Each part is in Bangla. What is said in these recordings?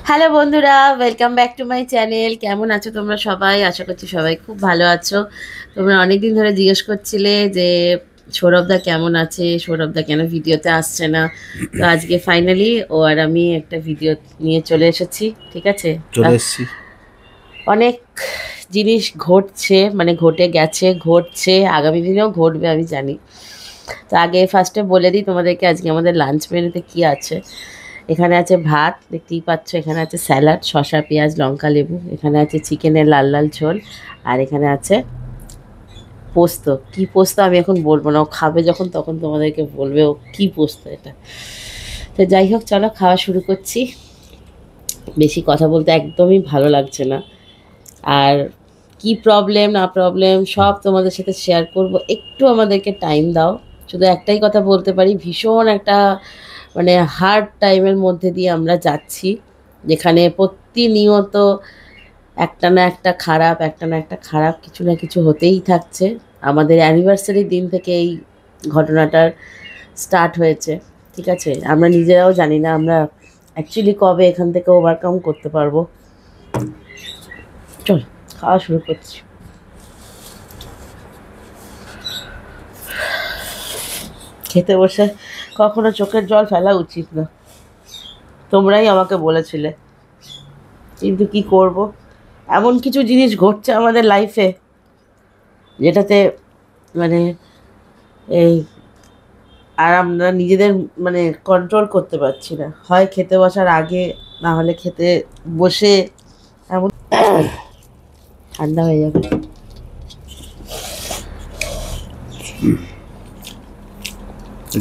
হ্যালো বন্ধুরা, welcome back to my channel. কেমন আছো তোমরা সবাই? আশা করছি সবাই খুব ভালো আছো। তোমরা অনেকদিন ধরে জিজ্ঞেস করছিলে যে সৌরভদা কেমন আছে, সৌরভদা কেন ভিডিওতে আসছে না। তো আজকে ফাইনালি ও আর আমি একটা ভিডিও নিয়ে চলে এসেছি। ঠিক আছে। চলে এসেছি। অনেক জিনিস ঘটছে, মানে ঘটে গেছে, ঘটছে, আগামী দিনেও ঘটবে আমি জানি। তো আগে ফার্স্টে বলে দিই তোমাদেরকে আজকে আমাদের লাঞ্চ মেনুতে কি আছে। এখানে আছে ভাত, দেখতেই পাচ্ছ। এখানে আছে স্যালাড, শসা, পেঁয়াজ, লঙ্কা, লেবু। এখানে আছে চিকেনের লাল লাল ঝোল। আর এখানে আছে পোস্ত। কি পোস্ত আমি এখন বলবো না, ও খাবে যখন তখন তোমাদেরকে বলবে ও কি পোস্ত এটা। তো যাই হোক, চলো খাওয়া শুরু করছি। বেশি কথা বলতে একদমই ভালো লাগছে না। আর কি প্রবলেম না প্রবলেম সব তোমাদের সাথে শেয়ার করব, একটু আমাদেরকে টাইম দাও। শুধু একটাই কথা বলতে পারি, ভীষণ একটা মানে হার্ড টাইমের মধ্যে দিয়ে আমরা যাচ্ছি, যেখানে প্রতিনিয়ত একটা না একটা খারাপ, একটা না একটা খারাপ, কিছু না কিছু হতেই থাকছে। আমাদের অ্যানিভার্সারির দিন থেকে এই ঘটনাটার স্টার্ট হয়েছে। ঠিক আছে, আমরা নিজেরাও জানি না আমরা অ্যাকচুয়ালি কবে এখান থেকে ওভারকাম করতে পারবো। চল খাওয়া শুরু করছি। খেতে বসে কখনো চোখের জল ফেলা উচিত না, তোমরাই আমাকে বলেছিলে। কিন্তু কি করব, এমন কিছু জিনিস ঘটছে আমাদের লাইফে যেটাতে মানে এই আর আমরা নিজেদের মানে কন্ট্রোল করতে পারছি না। হয় খেতে বসার আগে, না হলে খেতে বসে এমন ঠান্ডা হয়ে যাবে।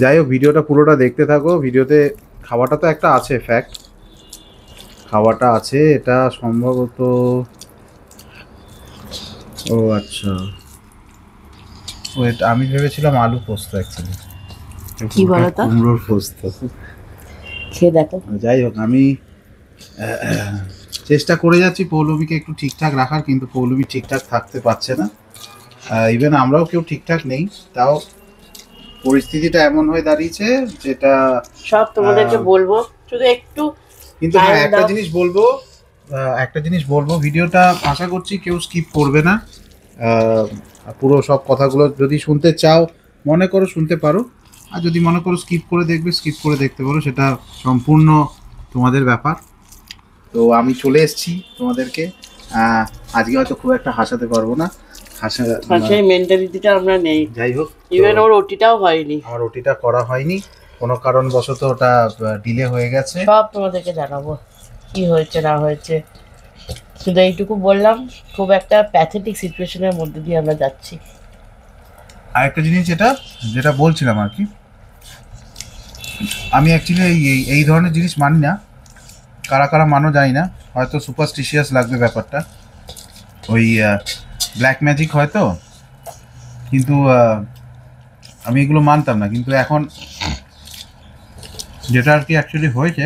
যাই হোক, ভিডিওটা পুরোটা দেখতে থাকো। ভিডিওতে খাওয়াটা তো একটা আছে, ফ্যাক্ট খাওয়াটা আছে। এটা সম্ভবত, ও আচ্ছা, ও এটা আমি ভেবেছিলাম আলু পোস্ত, অ্যাকচুয়ালি কি বলো তো, কুমড়োর পোস্ত। খেয়ে দেখো। যাই হোক, আমি চেষ্টা করে যাচ্ছি পৌলমীকে একটু ঠিকঠাক রাখার, কিন্তু পৌলমী ঠিকঠাক থাকতে পারছে না। ইভেন আমরাও কেউ ঠিকঠাক নেই, তাও পরিস্থিতিটা এমন হয়ে দাঁড়িয়েছে যেটা সব তোমাদেরকে বলবো, শুধু একটু কিন্তু টাইম হ্যাঁ, দাও। একটা জিনিস বলবো, ভিডিওটা আশা করছি কেউ স্কিপ করবে না। আহ, পুরো সব কথাগুলো যদি শুনতে চাও, মনে করো শুনতে পারো। আর যদি মনে করো স্কিপ করে দেখবে, স্কিপ করে দেখতে পারো, সেটা সম্পূর্ণ তোমাদের ব্যাপার। তো আমি চলে এসেছি তোমাদেরকে। আহ, আজকে হয়তো খুব একটা হাসাতে পারবো না, হাসা সেই মেন্টালিটিটা আমরা নেই। যাই হোক, ইভেন ওর ওটিটাও হয়নি। আমার ওটিটা করা হয়নি, কোনো কারণবশত ওটা ডিলে হয়ে গেছে। সব তোমাদেরকে জানাবো কি হয়েছে না হয়েছে। শুধু এইটুকু বললাম, খুব একটা প্যাথেটিক সিচুয়েশনের মধ্যে দিয়ে আমরা যাচ্ছি। আরেকটা জিনিস যেটা যেটা বলছিলাম আর কি, আমি অ্যাকচুয়ালি এই ধরনের জিনিস মানি না। কারা কারা মানো জানি না, হয়তো সুপারস্টিশিয়াস লাগবে ব্যাপারটা, ওই ব্ল্যাক ম্যাজিক হয়তো, কিন্তু আমি এগুলো মানতাম না। কিন্তু এখন যেটা আর কি অ্যাকচুয়ালি হয়েছে,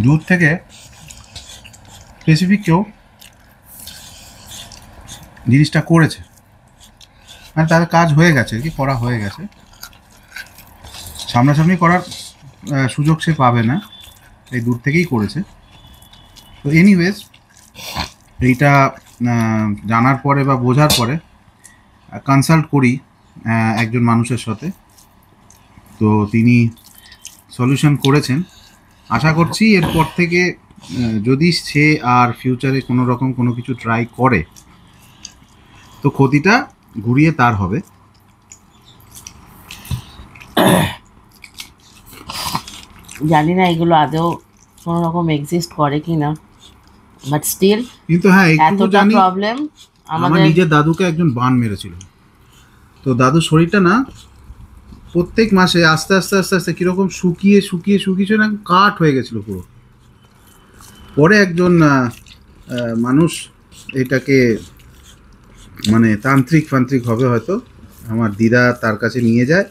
দূর থেকে স্পেসিফিক কেউ জিনিসটা করেছে, মানে তার কাজ হয়ে গেছে আর কি, করা হয়ে গেছে। সামনাসামনি করার সুযোগ সে পাবে না, এই দূর থেকেই করেছে। তো এনিওয়েজ, এইটা জানার পরে বা বোঝার পরে কনসাল্ট করি একজন মানুষের সাথে। তো তিনি সলিউশন করেছেন। আশা করছি এরপর থেকে যদি সে আর ফিউচারে কোনো রকম কোনো কিছু ট্রাই করে, তো ক্ষতিটা ঘুরিয়ে তার হবে। জানি না এগুলো আদৌ কোনো রকম এক্সিস্ট করে কি না, বাট স্টিল কিন্তু হ্যাঁ, একটু এতটা জানি, প্রবলেম আমার আমাদের। নিজের দাদুকে একজন বান মেরেছিল। তো দাদুর শরীরটা না প্রত্যেক মাসে আস্তে আস্তে আস্তে আস্তে কীরকম শুকিয়ে শুকিয়ে শুকিয়ে না কাঠ হয়ে গেছিলো পুরো। পরে একজন মানুষ এটাকে মানে তান্ত্রিক ফান্ত্রিক হবে হয়তো, আমার দিদা তার কাছে নিয়ে যায়,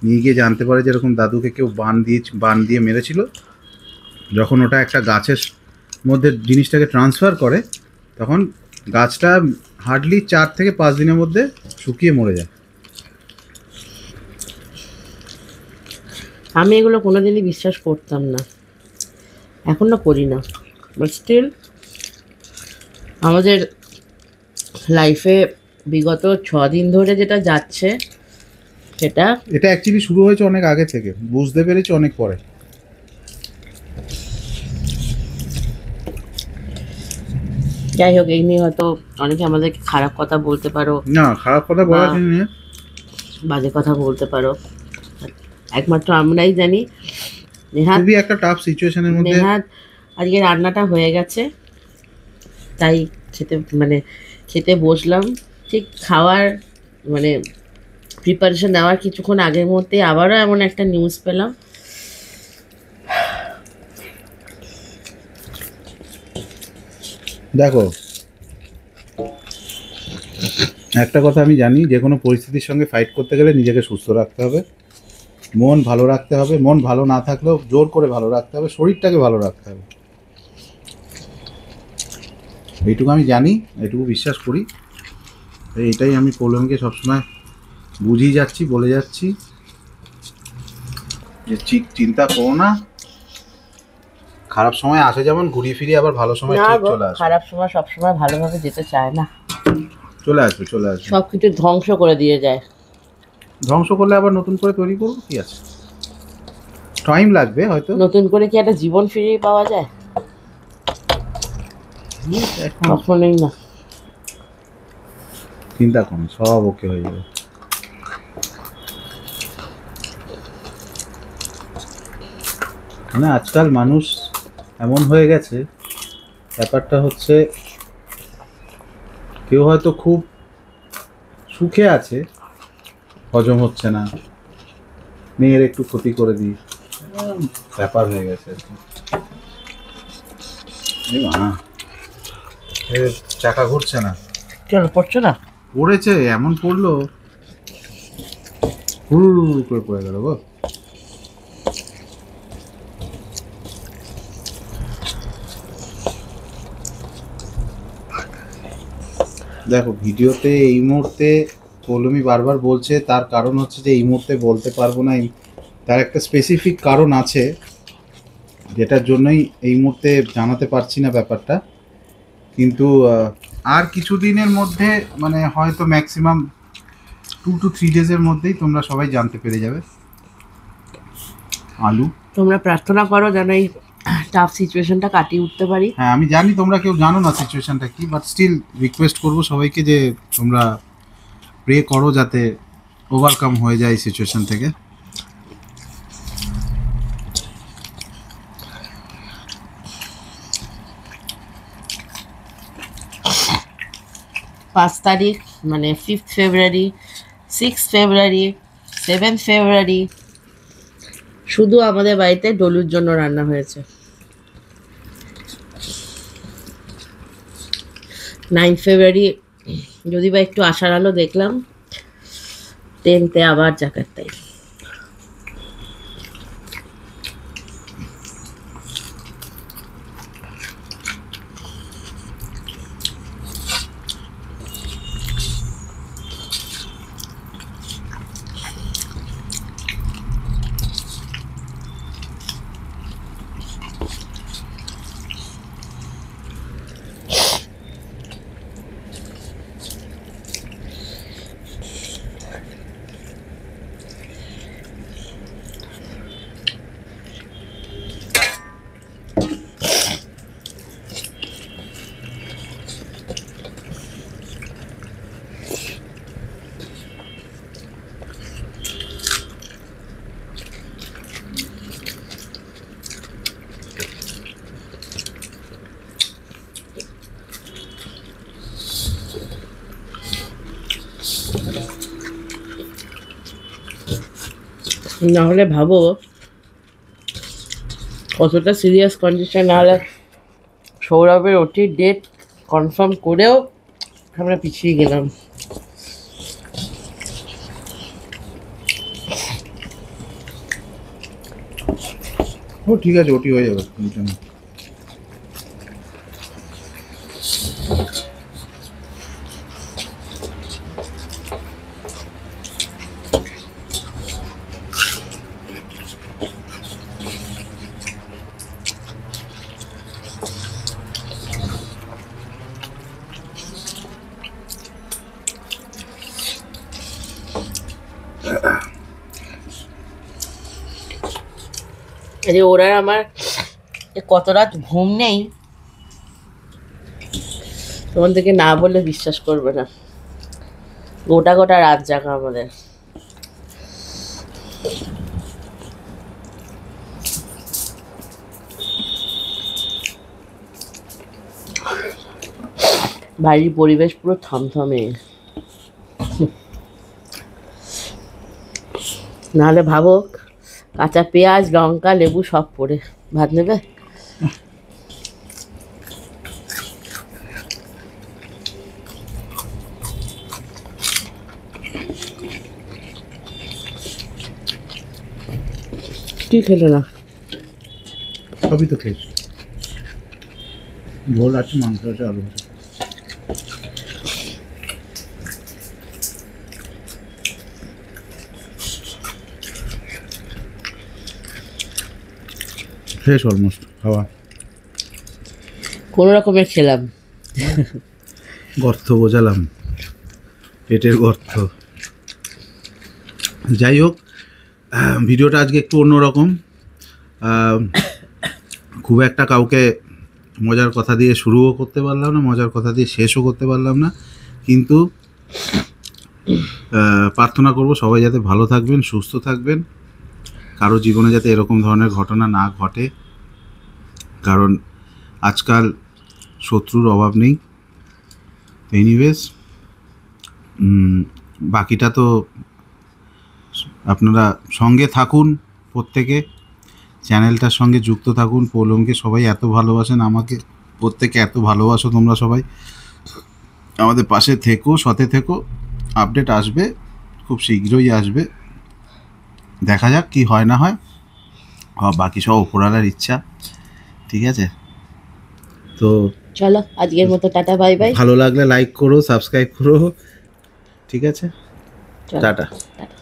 নিয়ে গিয়ে জানতে পারে যে এরকম দাদুকে কেউ বান দিয়ে মেরেছিল। যখন ওটা একটা গাছের মধ্যে জিনিসটাকে ট্রান্সফার করে, তখন গাছটা হার্ডলি 4 থেকে 5 দিনের মধ্যে শুকিয়ে মরে যায়। আমি এগুলো কোনোদিনই বিশ্বাস করতাম না, এখনো করি না, বাট স্টিল আমাদের লাইফে বিগত 6 দিন ধরে যেটা যাচ্ছে সেটা এটা অ্যাকচুয়ালি শুরু হয়েছে অনেক আগে থেকে, বুঝতে পেরেছি অনেক পরে। যাই হোক, এই নিয়ে হয়তো অনেকে আমাদেরকে খারাপ কথা বলতে পারো, না, খারাপ কথা বলার জন্য নয়। বাজে কথা বলতে পারো, একমাত্র আমরাই জানি। নেহাত খুবই একটা টাফ সিচুয়েশনের মধ্যে। নেহাত আজকে রান্নাটা হয়ে গেছে, তাই খেতে বসলাম। ঠিক খাওয়ার মানে প্রিপারেশন নেওয়ার কিছুক্ষণ আগের মধ্যে আবারও এমন একটা নিউজ পেলাম। দেখো, একটা কথা আমি জানি, যে কোনো পরিস্থিতির সঙ্গে ফাইট করতে গেলে নিজেকে সুস্থ রাখতে হবে, মন ভালো রাখতে হবে, মন ভালো না থাকলেও জোর করে ভালো রাখতে হবে, শরীরটাকে ভালো রাখতে হবে। এইটুকু আমি জানি, এইটুকু বিশ্বাস করি। এইটাই আমি পৌলমীকে সবসময় বুঝিয়ে যাচ্ছি, বলে যাচ্ছি যে ঠিক চিন্তা করো না, খারাপ সময় আসে যেমন ঘুরিয়ে ফিরিয়ে আবার ভালো সময় না ঠিক গো, চলে আসবে। খারাপ সময় সবসময় ভালোভাবে যেতে চায় না, চলে আসবে, চলে আসবে। সবকিছু ধ্বংস করে দিয়ে যায়। ধ্বংস করলে আবার নতুন করে তৈরি করবো, কি আছে, টাইম লাগবে হয়তো। নতুন করে কি একটা জীবন ফিরিয়ে পাওয়া যায়? এখন কখনোই না। চিন্তা করুন, সব ওকে হয়ে যাবে। মানে আজকাল মানুষ এমন হয়ে গেছে, ব্যাপারটা হচ্ছে কেউ হয়তো খুব সুখে আছে, হজম হচ্ছে না, মেয়ের একটু ক্ষতি করে দিই, ব্যাপার হয়ে গেছে আর কি। এই মা, চাকা ঘুরছে না, চলো, পড়ছো না? পড়েছে, এমন পড়লো, হুড় করে পড়ে গেল গো। দেখো, ভিডিওতে এই মুহূর্তে পৌলমী বারবার বলছে, তার কারণ হচ্ছে যে এই মুহূর্তে বলতে পারবো না। তার একটা স্পেসিফিক কারণ আছে, যেটার জন্যই এই মুহূর্তে জানাতে পারছি না ব্যাপারটা। কিন্তু আর কিছুদিনের মধ্যে, মানে হয়তো ম্যাক্সিমাম 2 to 3 ডেজের মধ্যেই তোমরা সবাই জানতে পেরে যাবে। আলু, তোমরা প্রার্থনা করো যেন এই টাফ সিচুয়েশনটা কাটিয়ে উঠতে পারি। হ্যাঁ আমি জানি তোমরা কেউ জানো না সিচুয়েশনটা কি, বাট স্টিল রিকোয়েস্ট করবো সবাইকে যে তোমরা প্রে করো যাতে ওভারকাম হয়ে যায় এই সিচুয়েশন থেকে। পাঁচ তারিখ মানে 5th ফেব্রুয়ারি, 6th ফেব্রুয়ারি, 7th ফেব্রুয়ারি শুধু আমাদের বাড়িতে ডলুর জন্য রান্না হয়েছে। 9th ফেব্রুয়ারি যদি বা একটু আশার আলো দেখলাম, 10th আবার জাকার্তায়। নাহলে ভাবো কতটা সিরিয়াস কন্ডিশন। নাহলে সৌরভের ওটির ডেট কনফার্ম করেও আমরা পিছিয়ে গেলাম। ও ঠিক আছে, ওটি হয়ে যাবে। এই যে ওরা আমার কত রাত ঘুম নেই তোমাদেরকে না বললে বিশ্বাস করবে না। গোটা গোটা রাত জাগা আমাদের। বাড়ির পরিবেশ পুরো থমথমে। নাহলে ভাবো কাঁচা পেঁয়াজ লঙ্কা লেবু সব পড়ে ভাত নেবে। কি খেলে না? সবই তো খেয়েছি, ঝোল আছে, মাংস আছে, আলু আছে। শেষ অলমোস্ট খাওয়া। কোনো রকমের খেলাম। গর্ত বোঝালাম, পেটের গর্ত। যাই হোক, ভিডিওটা আজকে একটু অন্যরকম। খুব একটা কাউকে মজার কথা দিয়ে শুরুও করতে পারলাম না, মজার কথা দিয়ে শেষও করতে পারলাম না, কিন্তু প্রার্থনা করব সবাই যাতে ভালো থাকবেন, সুস্থ থাকবেন, কারো জীবনে যাতে এরকম ধরনের ঘটনা না ঘটে, কারণ আজকাল শত্রুর অভাব নেই। এনিওয়েজ, বাকিটা তো আপনারা সঙ্গে থাকুন, প্রত্যেকে চ্যানেলটার সঙ্গে যুক্ত থাকুন। পৌলমকে সবাই এত ভালোবাসেন, আমাকে প্রত্যেকে এত ভালোবাসো তোমরা সবাই, আমাদের পাশে থেকো, সাথে থেকো। আপডেট আসবে, খুব শীঘ্রই আসবে, দেখা যাক কি হয় না হয়, বাকি সব উপরওয়ালার ইচ্ছা। ঠিক আছে, তো চলো আজকের মতো টাটা বাই বাই। ভালো লাগলে লাইক করো, সাবস্ক্রাইব করো। ঠিক আছে, চলো, টাটা। টাটা।